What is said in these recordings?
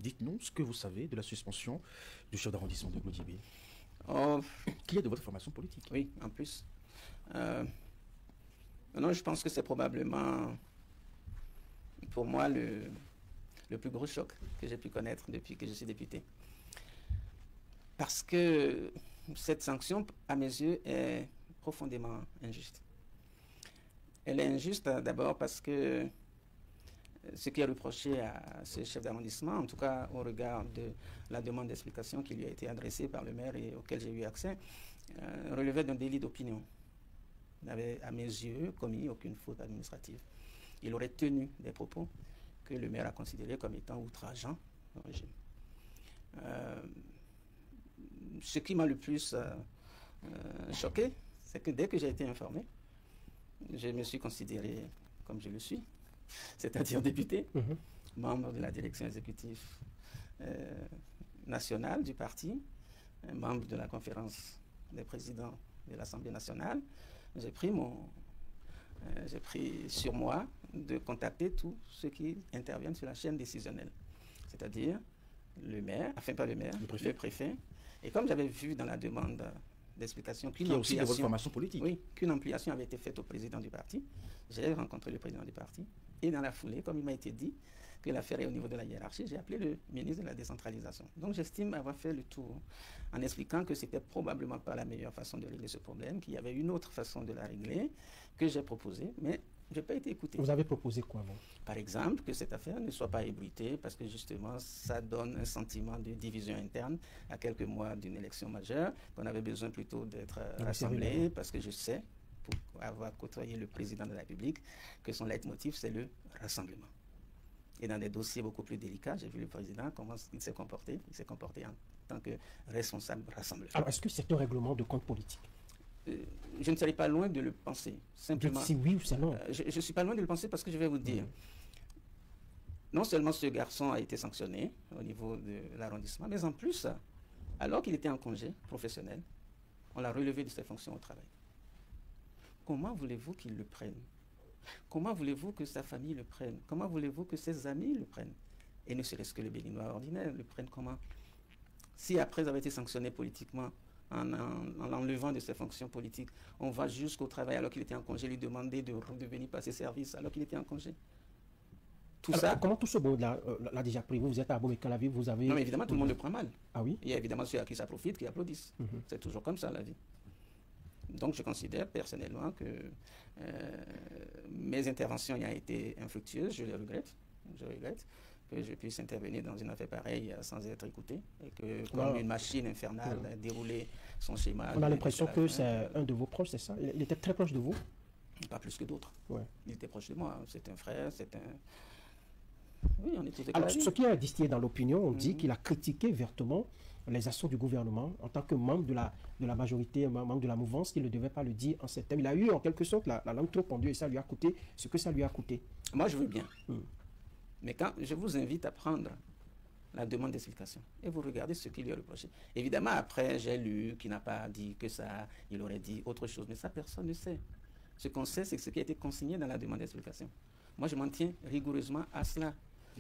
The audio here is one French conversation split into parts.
dites-nous ce que vous savez de la suspension du chef d'arrondissement de Glodibé. Oh, Qui est de votre formation politique? oui, en plus. Non, je pense que c'est probablement, pour moi, le plus gros choc que j'ai pu connaître depuis que je suis député. Parce que cette sanction, à mes yeux, est profondément injuste. Elle est injuste d'abord parce que ce qui est reproché à ce chef d'arrondissement, en tout cas au regard de la demande d'explication qui lui a été adressée par le maire et auquel j'ai eu accès, relevait d'un délit d'opinion. Il n'avait, à mes yeux, commis aucune faute administrative. Il aurait tenu des propos que le maire a considérés comme étant outrageants au régime. Ce qui m'a le plus choqué, c'est que dès que j'ai été informé, je me suis considéré comme je le suis, c'est-à-dire député, membre de la direction exécutive nationale du parti, membre de la conférence des présidents de l'Assemblée nationale. J'ai pris sur moi de contacter tous ceux qui interviennent sur la chaîne décisionnelle, c'est-à-dire le maire, enfin pas le maire, le préfet. Et comme j'avais vu dans la demande d'explication qu'une ampliation, de votre formation politique. Oui, qu'une ampliation avait été faite au président du parti, j'ai rencontré le président du parti. Et dans la foulée, comme il m'a été dit que l'affaire est au niveau de la hiérarchie, j'ai appelé le ministre de la décentralisation. Donc j'estime avoir fait le tour en expliquant que c'était probablement pas la meilleure façon de régler ce problème, qu'il y avait une autre façon de la régler que j'ai proposée, mais je n'ai pas été écouté. Vous avez proposé quoi, vous? Par exemple, que cette affaire ne soit pas ébruitée parce que justement, ça donne un sentiment de division interne à quelques mois d'une élection majeure, qu'on avait besoin plutôt d'être rassemblés parce que je sais, pour avoir côtoyé le président de la République, que son leitmotiv, c'est le rassemblement. Et dans des dossiers beaucoup plus délicats, j'ai vu le président, comment il s'est comporté. Il s'est comporté en tant que responsable rassembleur. Alors, est-ce que c'est un règlement de compte politique? Je ne serais pas loin de le penser. Simplement, si oui ou c'est non. Je ne suis pas loin de le penser parce que je vais vous dire. Non seulement ce garçon a été sanctionné au niveau de l'arrondissement, mais en plus, alors qu'il était en congé professionnel, on l'a relevé de ses fonctions au travail. Comment voulez-vous qu'il le prenne? Comment voulez-vous que sa famille le prenne? Comment voulez-vous que ses amis le prennent? Et ne serait-ce que le Béninois ordinaire le prenne comment? Si après avoir été sanctionné politiquement, en l'enlevant de ses fonctions politiques, on va jusqu'au travail alors qu'il était en congé, lui demander de venir passer service alors qu'il était en congé. Comment tout ce monde l'a déjà pris? Vous êtes à Abomey-Calavi, vous avez... Non, mais évidemment, tout le monde le prend mal. Ah oui? Il y a évidemment ceux à qui ça profite qui applaudissent. C'est toujours comme ça, la vie. Donc, je considère personnellement que mes interventions y ont été infructueuses. Je les regrette. Je regrette que je puisse intervenir dans une affaire pareille sans être écouté et que, comme une machine infernale, dérouler son schéma. On a l'impression que c'est un de vos proches, c'est ça? Il était très proche de vous? Pas plus que d'autres. Ouais. Il était proche de moi. C'est un frère, c'est un... Oui, on est tous Alors, ce qui est distillé dans l'opinion, on dit qu'il a critiqué vertement les actions du gouvernement en tant que membre de la majorité, membre de la mouvance, qu'il ne devait pas le dire en ces termes. Il a eu en quelque sorte la langue trop pendue et ça lui a coûté ce que ça lui a coûté. Moi, je veux bien. Mais quand je vous invite à prendre la demande d'explication et vous regardez ce qu'il lui a reproché. Évidemment, après, j'ai lu qu'il n'a pas dit que ça, il aurait dit autre chose, mais ça, personne ne sait. Ce qu'on sait, c'est ce qui a été consigné dans la demande d'explication. Moi, je m'en tiens rigoureusement à cela.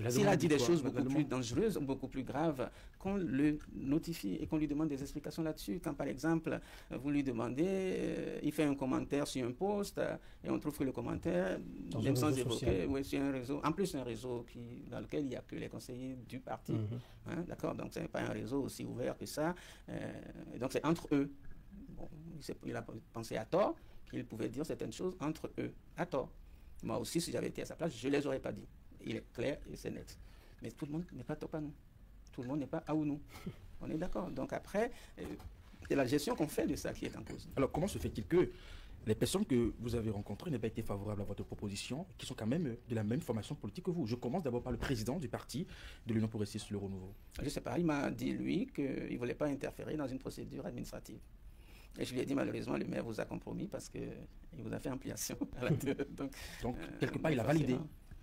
S'il a dit des choses beaucoup plus dangereuses, beaucoup plus graves, qu'on le notifie et qu'on lui demande des explications là-dessus. Quand, par exemple, vous lui demandez, il fait un commentaire sur un post et on trouve que le commentaire, même sans évoquer, c'est un réseau, en plus c'est un réseau dans lequel il n'y a que les conseillers du parti. D'accord, donc ce n'est pas un réseau aussi ouvert que ça. Donc c'est entre eux. Bon, il a pensé à tort qu'il pouvait dire certaines choses entre eux, à tort. Moi aussi, si j'avais été à sa place, je ne les aurais pas dit. Il est clair et c'est net. Mais tout le monde n'est pas top à nous. Tout le monde n'est pas à nous. On est d'accord. Donc après, c'est la gestion qu'on fait de ça qui est en cause. Alors comment se fait-il que les personnes que vous avez rencontrées n'aient pas été favorables à votre proposition, qui sont quand même de la même formation politique que vous? Je commence d'abord par le président du parti de l'Union progressiste Le Renouveau. Je ne sais pas. Il m'a dit, lui, qu'il ne voulait pas interférer dans une procédure administrative. Et je lui ai dit, malheureusement, le maire vous a compromis parce qu'il vous a fait ampliation. Donc quelque part, il a validé.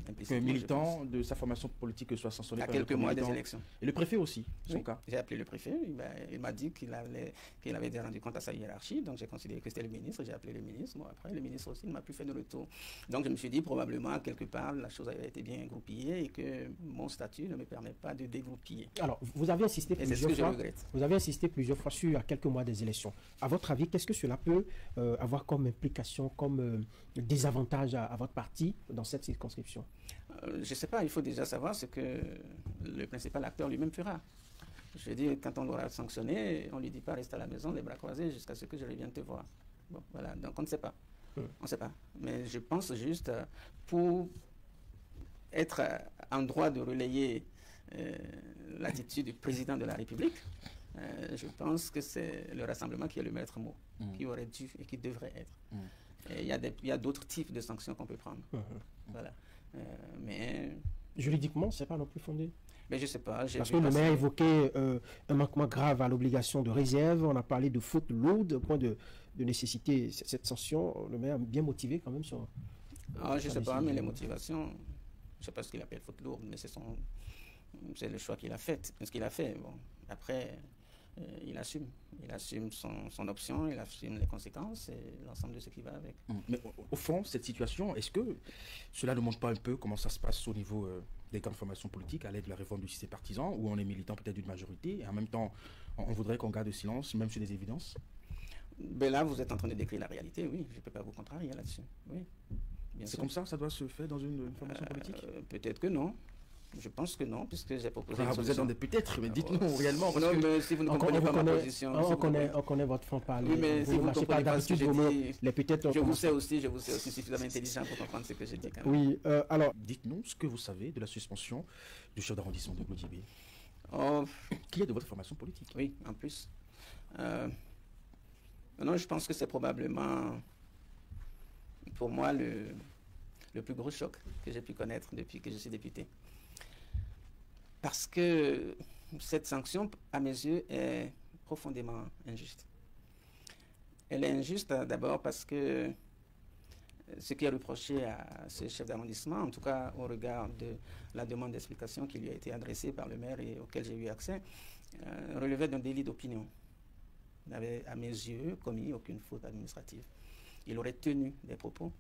implicitement, Qu'un je militant pense. de sa formation politique soit sanctionné À par un quelques autre mois des militant. élections. Et le préfet aussi, son Oui, cas. j'ai appelé le préfet, il m'a dit qu'il avait déjà rendu compte à sa hiérarchie, donc j'ai considéré que c'était le ministre, j'ai appelé le ministre, bon, après le ministre aussi ne m'a plus fait de retour. Donc je me suis dit probablement quelque part la chose avait été bien groupillée et que mon statut ne me permet pas de dégroupiller. Alors, vous avez insisté Et c'est ce plusieurs que je fois. regrette. Vous avez insisté plusieurs fois sur à quelques mois des élections. À votre avis, qu'est-ce que cela peut avoir comme implication, comme désavantage à votre parti dans cette circonscription? Je ne sais pas, il faut déjà savoir ce que le principal acteur lui-même fera. Je veux dire, quand on l'aura sanctionné, on ne lui dit pas reste à la maison, les bras croisés, jusqu'à ce que je revienne te voir. Bon, voilà, donc on ne sait pas. On ne sait pas. Mais je pense juste, pour être en droit de relayer l'attitude du président de la République, je pense que c'est le rassemblement qui est le maître mot, qui aurait dû et qui devrait être. Et il y a d'autres types de sanctions qu'on peut prendre. Voilà. Mais juridiquement, ce n'est pas non plus fondé. Mais je ne sais pas. Parce que le maire a évoqué un manquement grave à l'obligation de réserve. On a parlé de faute lourde au point de nécessiter cette sanction. Le maire a bien motivé quand même son... je ne sais pas, mais les motivations, je ne sais pas ce qu'il appelle faute lourde, mais c'est le choix qu'il a fait. Ce qu'il a fait. Bon, après, il assume. Il assume son option, il assume les conséquences et l'ensemble de ce qui va avec. Mais au fond, cette situation, est-ce que cela ne montre pas un peu comment ça se passe au niveau des grandes formations politiques à l'aide de la réforme du système partisan, où on est militant peut-être d'une majorité, et en même temps, on voudrait qu'on garde le silence, même sur des évidences? Ben là, vous êtes en train de décrire la réalité, oui. Je ne peux pas vous contrarier là-dessus. Oui. C'est comme ça doit se faire dans une formation politique? Peut-être que non. Je pense que non, puisque j'ai proposé. Vous êtes dans des peut-être, mais dites-nous réellement. Parce non, que mais si vous ne comprenez pas ma position. On connaît votre franc-parler. Oui, mais si vous ne comprenez pas ce que je dis, les peut-être. Je vous sais aussi suffisamment intelligent pour comprendre ce que je dis quand même. Oui, alors. Dites-nous ce que vous savez de la suspension du chef d'arrondissement de Glodibé. Oh, qui est de votre formation politique. Oui, en plus. Non, je pense que c'est probablement, pour moi, le plus gros choc que j'ai pu connaître depuis que je suis député. Parce que cette sanction, à mes yeux, est profondément injuste. Elle est injuste d'abord parce que ce qui est reproché à ce chef d'arrondissement, en tout cas au regard de la demande d'explication qui lui a été adressée par le maire et auquel j'ai eu accès, relevait d'un délit d'opinion. Il n'avait, à mes yeux, commis aucune faute administrative. Il aurait tenu des propos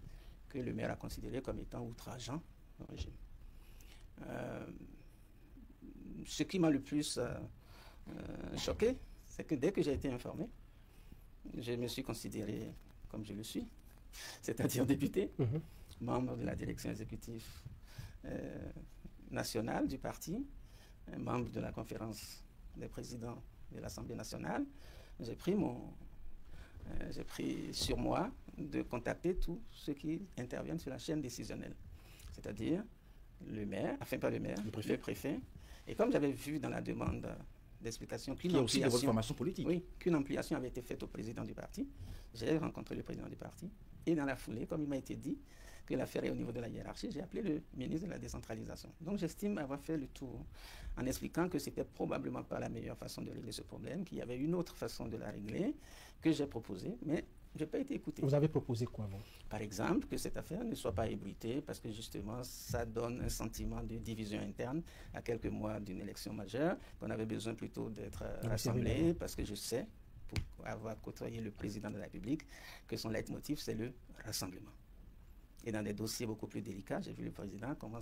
que le maire a considérés comme étant outrageants au régime. Ce qui m'a le plus choqué, c'est que dès que j'ai été informé, je me suis considéré comme je le suis, c'est-à-dire député, membre de la direction exécutive nationale du parti, membre de la conférence des présidents de l'Assemblée nationale. J'ai pris sur moi de contacter tous ceux qui interviennent sur la chaîne décisionnelle, c'est-à-dire le maire, enfin pas le maire, le préfet. Et comme j'avais vu dans la demande d'explication qu'une ampliation, de votre formation politique. Oui, qu'une ampliation avait été faite au président du parti, j'ai rencontré le président du parti. Et dans la foulée, comme il m'a été dit que l'affaire est au niveau de la hiérarchie, j'ai appelé le ministre de la décentralisation. Donc j'estime avoir fait le tour en expliquant que c'était probablement pas la meilleure façon de régler ce problème, qu'il y avait une autre façon de la régler que j'ai proposée, mais je n'ai pas été écouté. Vous avez proposé quoi, vous? Par exemple, que cette affaire ne soit pas ébruitée parce que justement, ça donne un sentiment de division interne à quelques mois d'une élection majeure, qu'on avait besoin plutôt d'être rassemblés parce que je sais, pour avoir côtoyé le président de la République, que son leitmotiv, c'est le rassemblement. Et dans des dossiers beaucoup plus délicats, j'ai vu le président commencer